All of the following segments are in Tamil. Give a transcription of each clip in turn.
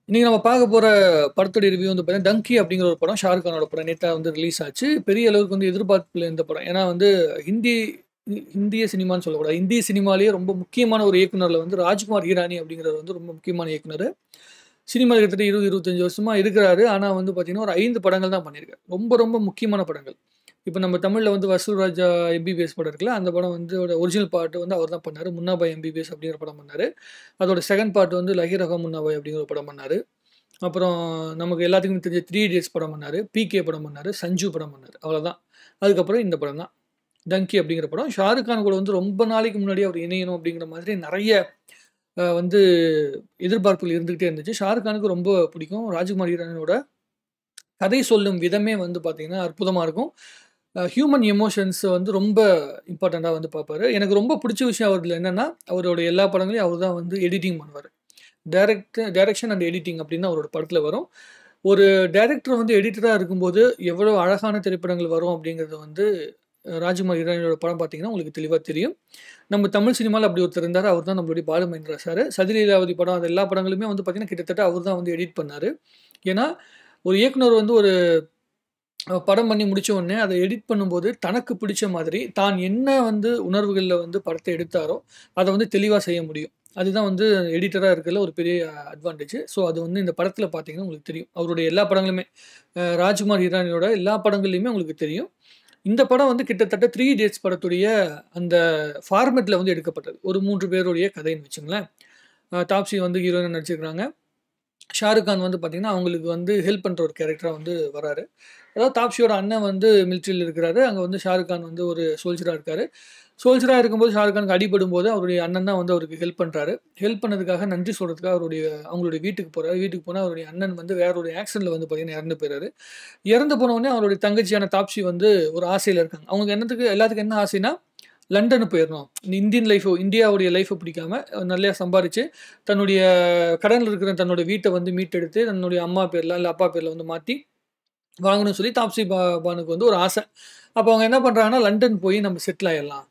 இன்னைக்கு நம்ம பார்க்க போற படத்தோட ரிவ்யூ வந்து பார்த்தீங்கன்னா, டங்கி அப்படிங்கிற ஒரு படம். ஷாருக் கானோட படம். நேத்தா வந்து ரிலீஸ் ஆச்சு. பெரிய அளவுக்கு வந்து எதிர்பார்ப்புல இந்த படம். ஏன்னா வந்து ஹிந்தி இந்திய சினிமான்னு சொல்லக்கூடாது. இந்திய சினிமாலேயே ரொம்ப முக்கியமான ஒரு இயக்குனர்ல வந்து ராஜ்குமார் ஹிரானி அப்படிங்கிறவர் வந்து ரொம்ப முக்கியமான இயக்குனரு. சினிமால கிட்டத்தட்ட 20, 25 வருஷமா இருக்கிறாரு. ஆனா வந்து பார்த்தீங்கன்னா, ஒரு 5 படங்கள் தான் பண்ணியிருக்காரு. ரொம்ப ரொம்ப முக்கியமான படங்கள். இப்ப நம்ம தமிழ்ல வந்து வசூல் ராஜா எம்பிபிஎஸ் படம் இருக்குல்ல, அந்த படம் வந்து ஒரிஜினல் பார்ட் வந்து அவர் தான் பண்ணாரு. முன்னா பாய் எம்பிபிஎஸ் அப்படிங்கிற படம் பண்ணாரு. அதோட செகண்ட் பார்ட் வந்து லஹி ரஹம் முன்னா பாய் அப்படிங்கிற ஒரு படம் பண்ணாரு. அப்புறம் நமக்கு எல்லாத்துக்குமே தெரிஞ்ச 3 இடியட்ஸ் படம் பண்ணாரு. பிகே படம் பண்ணாரு. சஞ்சு படம் பண்ணாரு. அவ்வளோதான். அதுக்கப்புறம் இந்த படம் தான். டங்கி அப்படிங்கிற படம். ஷாருக் கான் கூட வந்து ரொம்ப நாளைக்கு முன்னாடி அவர் இணையணும் அப்படிங்கிற மாதிரி நெறைய வந்து எதிர்பார்ப்புகள் இருந்துகிட்டே இருந்துச்சு. ஷாருக் கானுக்கு ரொம்ப பிடிக்கும். ராஜ்குமார் ஹீரானியோட கதை சொல்லும் விதமே வந்து பார்த்தீங்கன்னா, அற்புதமா இருக்கும். ஹியூமன் எமோஷன்ஸ் வந்து ரொம்ப இம்பார்ட்டன்ட்டா வந்து பார்ப்பாரு. எனக்கு ரொம்ப பிடிச்ச விஷயம் அவர்ல என்னன்னா, அவருடைய எல்லா படங்களையும் அவர் தான் வந்து எடிட்டிங் பண்ணுவாரு. டைரக்ஷன் அண்ட் எடிட்டிங் அப்படின்னு அவரோட படத்துல வரும். ஒரு டைரக்டர் வந்து எடிட்டரா இருக்கும்போது, எவ்வளோ அழகான திரைப்படங்கள் வரும் அப்படிங்கிறது வந்து ராஜ்குமார் ஹிரானியோட படம் பார்த்தீங்கன்னா, உங்களுக்கு தெளிவா தெரியும். நம்ம தமிழ் சினிமால அப்படி ஒருத்தர் இருந்தாரு. அவர் தான் நம்மளுடைய பாலு மகேந்திரா சாரு. சதிலீலாவதி படம் அது எல்லா படங்களுமே வந்து பார்த்தீங்கன்னா, கிட்டத்தட்ட அவர் தான் வந்து எடிட் பண்ணாரு. ஏன்னா, ஒரு இயக்குனர் வந்து ஒரு படம் பண்ணி முடிச்ச உடனே அத எடிட் பண்ணும்போது, தனக்கு பிடிச்ச மாதிரி, தான் என்ன வந்து உணர்வுகள்ல வந்து படத்த எடுத்தாரோ, அத வந்து தெளிவா செய்ய முடியும். அதுதான் வந்து எடிட்டரா இருக்கறதுல ஒரு பெரிய அட்வான்டேஜ். ஸோ, அது வந்து இந்த படத்துல பார்த்தீங்கன்னா உங்களுக்கு தெரியும். அவருடைய எல்லா படங்களுமே ராஜ்குமார் ஹிரானியோட எல்லா படங்கள்லயுமே உங்களுக்கு தெரியும். இந்த படம் வந்து கிட்டத்தட்ட 3 இடியட்ஸ் படத்துடைய அந்த ஃபார்மேட்ல வந்து எடுக்கப்பட்டது. ஒரு 3 பேருடைய கதைன்னு வச்சுக்கங்களேன். தாப்ஸி வந்து ஹீரோயினா நடிச்சிருக்காங்க. ஷாருக் கான் வந்து பார்த்தீங்கன்னா, அவங்களுக்கு வந்து ஹெல்ப் பண்ற ஒரு கேரக்டரா வந்து வராரு. அதாவது தாப்ஸியோட அண்ணன் வந்து மிலிட்டரில இருக்கிறாரு. அங்க வந்து ஷாருக் கான் வந்து ஒரு சோல்ஜரா இருக்காரு. சோல்ஜரா இருக்கும்போது ஷாருக் கானுக்கு அடிபடும்போது அவருடைய அண்ணன் தான் வந்து அவருக்கு ஹெல்ப் பண்றாரு. ஹெல்ப் பண்ணதுக்காக நன்றி சொல்றதுக்காக அவங்களுடைய வீட்டுக்கு போறாரு. வீட்டுக்கு போனா அவருடைய அண்ணன் வந்து வேற ஒரு ஆக்சிடென்ட்ல வந்து பார்த்தீங்கன்னா இறந்து போயிறாரு. இறந்து போன உடனே அவருடைய தங்கச்சியான தாப்ஸி வந்து ஒரு ஆசையில இருக்காங்க. அவங்களுக்கு எல்லாத்துக்கும் என்ன ஆசைன்னா, லண்டனுக்கு போயிறணும். இந்தியாவுடைய லைஃப பிடிக்காம நல்லா சம்பாரிச்சு, தன்னுடைய கடன்ல இருக்கிற தன்னோட வீட்ட வந்து மீட்டெடுத்து, தன்னுடைய அம்மா பேர்ல, இல்ல அப்பா பேர்ல வந்து மாத்தி வாங்கணும்னு சொல்லி தாப்ஸி பானுக்கு வந்து ஒரு ஆசை. அப்ப அவங்க என்ன பண்றாங்கன்னா, லண்டன் போய் நம்ம செட்டில் ஆயிரலாம்.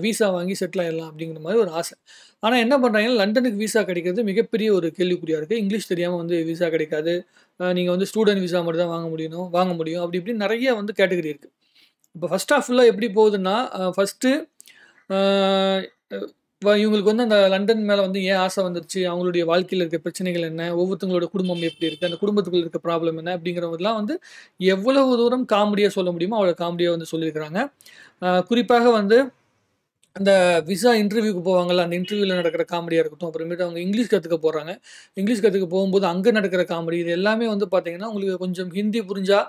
விசா வாங்கி செட்டில் ஆயிரலாம் அப்படிங்கிற மாரி ஒரு ஆசை. ஆனா என்ன பண்றாங்கன்னா, லண்டனுக்கு விசா கிடைக்கிறது மிகப்பெரிய ஒரு கேள்விக்குறியா இருக்கு. இங்கிலீஷ் தெரியாம வந்து விசா கிடைக்காது. நீங்க வந்து ஸ்டூடண்ட் விசா மட்டும் தான் வாங்க முடியும். அப்படி இப்படின்னு நெறைய வந்து கேட்டகரி இருக்கு. இப்ப ஃபர்ஸ்ட் ஹால்ஃப் ஃபுல்லா எப்படி போகுதுன்னா, ஃபர்ஸ்ட்டு ஆ இவங்களுக்கு வந்து அந்த லண்டன் மேல வந்து ஏன் ஆசை வந்துருச்சு? அவங்களுடைய வாழ்க்கையில இருக்க பிரச்சனைகள் என்ன? ஒவ்வொருத்தவங்களோட குடும்பம் எப்படி இருக்கு? அந்த குடும்பத்துக்குள்ள இருக்க ப்ராப்ளம் என்ன? அப்படிங்கிறதெல்லாம் வந்து எவ்வளவு தூரம் காமெடியா சொல்ல முடியுமோ, அவ்வளோ காமெடியா வந்து சொல்லியிருக்கிறாங்க. குறிப்பாக வந்து அந்த விசா இன்டர்வியூக்கு போவாங்கல்ல, அந்த இன்டர்வியூல நடக்கிற காமெடியா இருக்கட்டும், அப்புறமேட்டு அவங்க இங்கிலீஷ் கத்துக்க போறாங்க. இங்கிலீஷ் கத்துக்க போகும்போது அங்க நடக்கிற காமெடி, இது எல்லாமே வந்து பார்த்தீங்கன்னா, உங்களுக்கு கொஞ்சம் ஹிந்தி புரிஞ்சா,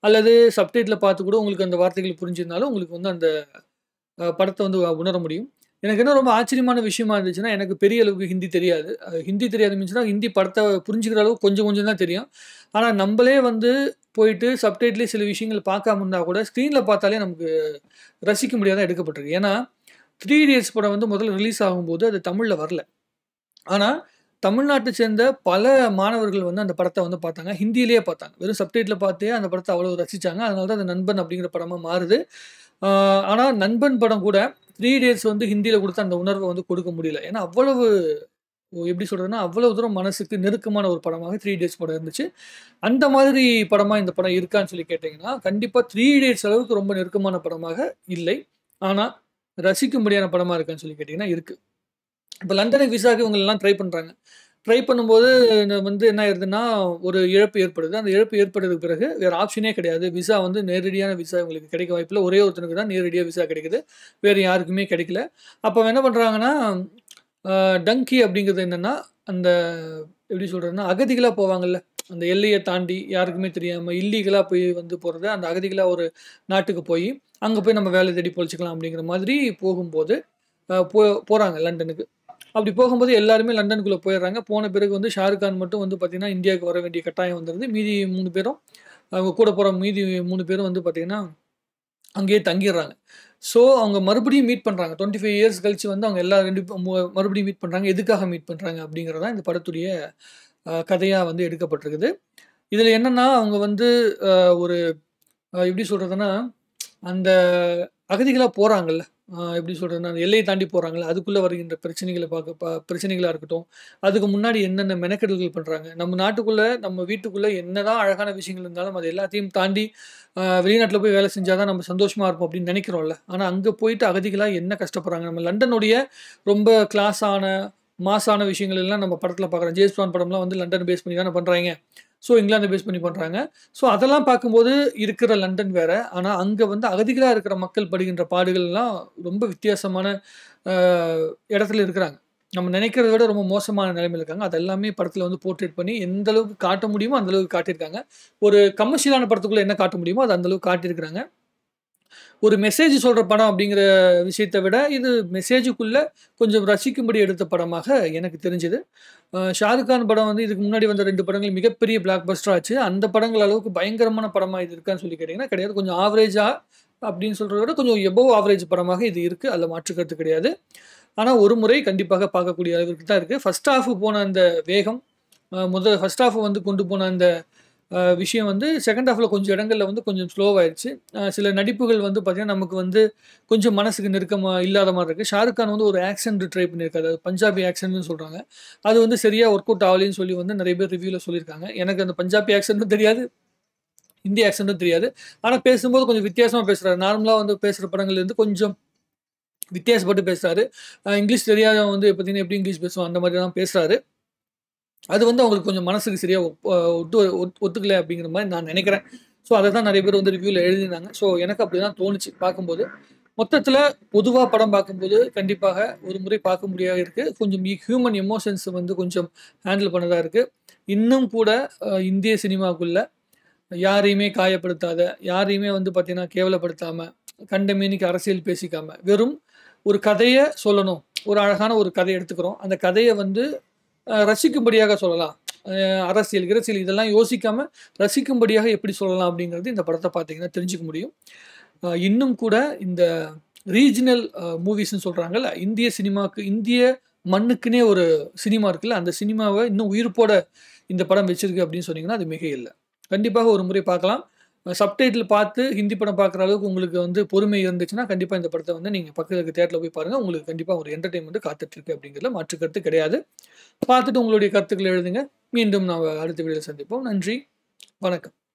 அல்லது சப்டைட்டில பார்த்து கூட உங்களுக்கு அந்த வார்த்தைகள் புரிஞ்சிருந்தாலும், உங்களுக்கு வந்து அந்த படத்த வந்து உணர முடியும். எனக்கு என்ன ரொம்ப ஆச்சரியமான விஷயமா இருந்துச்சுன்னா, எனக்கு பெரிய அளவுக்கு ஹிந்தி தெரியாது. ஹிந்தி தெரியாது மீன்ஸ்னா, ஹிந்தி படத்த புரிஞ்சுக்கிற அளவுக்கு கொஞ்சம் கொஞ்சம் தான் தெரியும். ஆனா, நம்பளே வந்து போயிட்டு சப்டைட்டிலே சில விஷயங்கள் பார்க்காம இருந்தா கூட, ஸ்க்ரீன்ல பார்த்தாலே நமக்கு ரசிக்க முடியாத எடுக்கப்பட்டிருக்கு. ஏன்னா, 3 இடியட்ஸ் படம் வந்து முதல்ல ரிலீஸ் ஆகும்போது, அது தமிழ்ல வரல. ஆனா, தமிழ்நாட்ட சேர்ந்த பல மாணவர்கள் வந்து அந்த படத்த வந்து பார்த்தாங்க. ஹிந்தியிலேயே பார்த்தாங்க. வெறும் சப்டைட்டில பார்த்தே அந்த படத்த அவ்வளோ ரசிச்சாங்க. அதனால தான் அந்த நண்பன் அப்படிங்கிற படமா மாறுது. ஆ ஆனா, நண்பன் படம் கூட 3 இடியட்ஸ் வந்து ஹிந்தியில குடுத்த அந்த உணர்வ வந்து கொடுக்க முடியல. ஏன்னா, அவ்வளவு எப்படி சொல்றதுன்னா, அவ்வளவு தூரம் மனசுக்கு நெருக்கமான ஒரு படமாக 3 இடியட்ஸ் படம் இருந்துச்சு. அந்த மாதிரி படமா இந்த படம் இருக்கான்னு சொல்லி கேட்டீங்கன்னா, கண்டிப்பா 3 இடியட்ஸ் அளவுக்கு ரொம்ப நெருக்கமான படமாக இல்லை. ஆனா, ரசிக்கும்படியான படமா இருக்கான்னு சொல்லி கேட்டீங்கன்னா, இருக்கு. இப்ப லண்டனுக்கு விசாக்கு இவங்கலாம் ட்ரை பண்றாங்க. ட்ரை பண்ணும்போது வந்து என்ன ஆயிருதுன்னா, ஒரு இழப்பு ஏற்படுது. அந்த இழப்பு ஏற்பட்டதுக்கு பிறகு வேற ஆப்ஷனே கிடையாது. விசா வந்து நேரடியான விசா இவங்களுக்கு கிடைக்க வாய்ப்பில்ல. ஒரே ஒருத்தனுக்கு தான் நேரடியா விசா கிடைக்குது. வேற யாருக்குமே கிடைக்கல. அப்ப அவன் என்ன பண்றாங்கன்னா, அ டங்கி அப்படிங்கிறது என்னன்னா, அந்த எப்படி சொல்றதுன்னா, அகதிகளா போவாங்கல்ல. அந்த எல்லைய தாண்டி யாருக்குமே தெரியாம இல்லீகலா போய் வந்து போறது. அந்த அகதிகளா ஒரு நாட்டுக்கு போயி, அங்க போய் நம்ம வேலை தேடி பொழச்சுக்கலாம் அப்படிங்கிற மாதிரி போகும்போது, அ போ போறாங்க லண்டனுக்கு. அப்படி போகும்போது எல்லாருமே லண்டனுக்குள்ள போயிடுறாங்க. போன பிறகு வந்து ஷாருக் கான் மட்டும் வந்து பார்த்தீங்கன்னா, இந்தியாவுக்கு வர வேண்டிய கட்டாயம் வந்துருது. மீதி 3 பேரும் அவங்க கூட போற மீதி 3 பேரும் வந்து பார்த்தீங்கன்னா, அங்கேயே தங்கிர்றாங்க. ஸோ அவங்க மறுபடியும் மீட் பண்றாங்க. 25 இயர்ஸ் கழிச்சு வந்து அவங்க எல்லா 2 மறுபடியும் மீட் பண்றாங்க. எதுக்காக மீட் பண்றாங்க அப்படிங்கிறது தான் இந்த படத்துடைய கதையா வந்து எடுக்கப்பட்டிருக்குது. இதுல என்னன்னா, அவங்க வந்து ஒரு எப்படி சொல்றதுன்னா, அந்த அகதிகளா போறாங்கல்ல. எப்படி சொல்றதுன்னா, எல்லையை தாண்டி போறாங்கல்ல, அதுக்குள்ள வருகின்ற பிரச்சனைகள பிரச்சனைகளா இருக்கட்டும், அதுக்கு முன்னாடி என்னென்ன மெனக்கெடல்கள் பண்றாங்க. நம்ம நாட்டுக்குள்ள, நம்ம வீட்டுக்குள்ள என்னதான் அழகான விஷயங்கள் இருந்தாலும், அது எல்லாத்தையும் தாண்டி வெளிநாட்டுல போய் வேலை செஞ்சா தான் நம்ம சந்தோஷமா இருப்போம் அப்படின்னு நெனைக்கிறோம்ல. ஆனா அங்க போயிட்டு அகதிகளா என்ன கஷ்டப்படுறாங்க. நம்ம லண்டனுடைய ரொம்ப கிளாஸான, மாஸான விஷயங்கள் எல்லாம் நம்ம படத்துல பார்க்குறோம். ஜேம்ஸ் பாண்ட் படம்லாம் வந்து லண்டன் பேஸ் பண்ணி தானே பண்றாய்ங்க. ஸோ இங்கிலாந்த பேஸ் பண்ணி பண்றாங்க. ஸோ அதெல்லாம் பார்க்கும்போது இருக்கிற லண்டன் வேற. ஆனா அங்க வந்து அகதிகளா இருக்கிற மக்கள் படுகின்ற பாடுகள்லாம் ரொம்ப வித்தியாசமான அ இடத்துல இருக்கிறாங்க. நம்ம நினைக்கிறத விட ரொம்ப மோசமான நிலைமையில இருக்காங்க. அது எல்லாமே படத்துல வந்து போர்ட்ரேட் பண்ணி எந்த அளவுக்கு காட்ட முடியுமோ அந்த அளவுக்கு காட்டியிருக்காங்க. ஒரு கமர்ஷியலான படத்துக்குள்ள என்ன காட்ட முடியுமோ அது அந்த அளவுக்கு காட்டியிருக்கிறாங்க. ஒரு மெசேஜ் சொல்ற படம் அப்படிங்கிற விஷயத்த விட, இது மெசேஜுக்குள்ள கொஞ்சம் ரசிக்கும்படி எடுத்த படமாக எனக்கு தெரிஞ்சது. ஷாருக் கான் படம் வந்து இதுக்கு முன்னாடி வந்த 2 படங்கள் மிகப்பெரிய பிளாக் பஸ்டர் ஆச்சு. அந்த படங்கள் அளவுக்கு பயங்கரமான படமா இது இருக்கான்னு சொல்லி கேட்டீங்கன்னா கிடையாது. கொஞ்சம் ஆவரேஜா அப்படின்னு சொல்றத விட கொஞ்சம் எபோவ் ஆவரேஜ் படமாக இது இருக்கு. அதுல மாற்று கருத்து கிடையாது. ஆனா ஒரு முறை கண்டிப்பாக பார்க்கக்கூடிய அளவிற்கு தான் இருக்கு. ஃபர்ஸ்ட் ஹால்ஃப் போன அந்த வேகம், ஃபர்ஸ்ட் ஹால்ஃப் வந்து கொண்டு போன அந்த விஷயம் வந்து செகண்ட் ஹாஃப்ல கொஞ்சம் இடங்கள்ல வந்து கொஞ்சம் ஸ்லோவாயிருச்சு. சில நடிப்புகள் வந்து பார்த்தீங்கன்னா, நமக்கு வந்து கொஞ்சம் மனசுக்கு நெருக்கமா இல்லாத மாரி இருக்கு. ஷாருக் கான் வந்து ஒரு ஆக்சென்ட் ட்ரை பண்ணியிருக்காரு. அது பஞ்சாபி ஆக்சென்ட்னு சொல்றாங்க. அது வந்து சரியா ஒர்க் அவுட் ஆவலன்னு சொல்லி வந்து நெறைய பேர் ரிவ்யூல சொல்லியிருக்காங்க. எனக்கு அந்த பஞ்சாபி ஆக்சென்ட்டும் தெரியாது, ஹிந்தி ஆக்சென்ட்டும் தெரியாது. ஆனா பேசும்போது கொஞ்சம் வித்தியாசமா பேசுறாரு. நார்மலா வந்து பேசுற படங்கள்ல இருந்து கொஞ்சம் வித்தியாசப்பட்டு பேசுறாரு. இங்கிலீஷ் தெரியாதவன் வந்து பார்த்தீங்கன்னா, எப்படி இங்கிலீஷ் பேசுவான் அந்த மாரி தான் பேசுறாரு. அது வந்து அவங்களுக்கு கொஞ்சம் மனசுக்கு சரியா ஒத்துக்கல அப்படிங்கிற மாரி நான் நெனைக்கிறேன். ஸோ அத தான் நெறைய பேர் வந்து ரிவ்யூல எழுதியிருந்தாங்க. ஸோ எனக்கு அப்படிதான் தோணுச்சு பார்க்கும்போது. மொத்தத்தில பொதுவா படம் பார்க்கும்போது கண்டிப்பாக ஒரு முறை பார்க்க முடியாத இருக்கு. கொஞ்சம் ஹியூமன் எமோஷன்ஸ் வந்து கொஞ்சம் ஹேண்டில் பண்ணதா இருக்கு. இன்னும் கூட இந்திய சினிமாக்குள்ள யாரையுமே காயப்படுத்தாத, யாரையுமே வந்து பார்த்தீங்கன்னா கேவலப்படுத்தாம, கண்டமேனிக்கு அரசியல் பேசிக்காம, வெறும் ஒரு கதைய சொல்லணும். ஒரு அழகான ஒரு கதை எடுத்துக்கிறோம். அந்த கதைய வந்து ரசிக்கும்படியாக சொல்லலாம். அரசியல், கிரசியல் இதெல்லாம் யோசிக்காம ரசிக்கும்படியாக எப்படி சொல்லலாம் அப்படிங்கிறது இந்த படத்த பார்த்தீங்கன்னா தெரிஞ்சுக்க முடியும். இன்னும் கூட இந்த ரீஜினல் மூவிஸ்ன்னு சொல்றாங்கல்ல, இந்திய சினிமாக்கு இந்திய மண்ணுக்குன்னே ஒரு சினிமா இருக்குல்ல, அந்த சினிமாவ இன்னும் உயிர்ப்போட இந்த படம் வச்சிருக்கு அப்படின்னு சொன்னீங்கன்னா, அது மிகையில்ல. கண்டிப்பாக ஒரு முறை பார்க்கலாம். சப்டைட்டில் பார்த்து ஹிந்தி படம் பார்க்குற அளவுக்கு உங்களுக்கு வந்து பொறுமை இருந்துச்சுன்னா, கண்டிப்பா இந்த படத்த வந்து நீங்க பக்கத்துல இருக்க தியேட்டர்ல போய் பாருங்க. உங்களுக்கு கண்டிப்பா ஒரு என்டர்டெயின்மென்ட் காத்துட்டு இருக்கு அப்படிங்கிறதுல மாற்று கருத்து கிடையாது. பார்த்துட்டு உங்களுடைய கருத்துக்கள எழுதுங்க. மீண்டும் நாம அடுத்த வீடியோல சந்திப்போம். நன்றி. வணக்கம்.